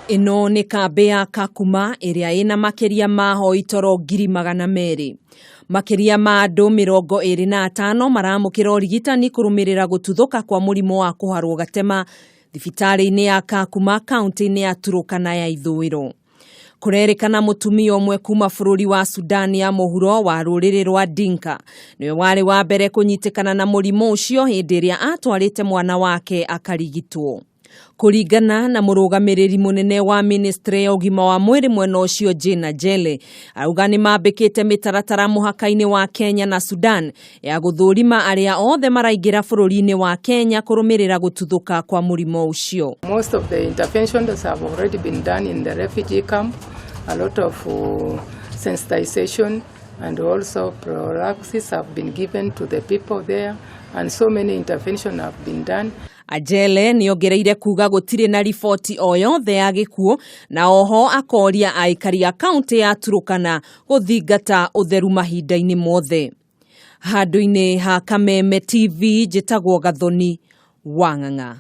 Ino ni kambi ya Kakuma iria ina makiria ma hoi toro 200,000. Makiria ma andu 25 maramukira urigitani kurumirira gututhuka kwa murimu wa kuharwo gatema thibitari-ini ya Kakuma kaunti-ini ya Turukana ya Ithũĩro. Kurerikana mutumia umwe kuma bururi wa Sudan ya muhuro wa ruriri rwa Dinka niwe wari wa mbere kunyitikana na murimu ucio hindi iria atwarite mwana wake akarigitwo. Kuringana na murugamiriri munene wa ministry ya ugima wa mwiri mwena ucio Jane Ajele, auga ni mambikite mitaratara muhaka-ini wa Kenya na Sudan ya guthurima aria othe maraingira bururi-ini wa Kenya kurumirira gututhuka kwa murimo ucio. Most of the interventions have already been done in the refugee camp. A lot of sensitization and also prophylaxis have been given to the people there, and so many interventions have been done. Ajele niongereire kuga gutire na ripoti o yothe ya gikuo na oho akoria aikari a kaunti ya Turukana guthingata utheru mahinda-ini mothe. Handu-ini ha Kameme TV, njitagwo Gathoni Wang'ang'a.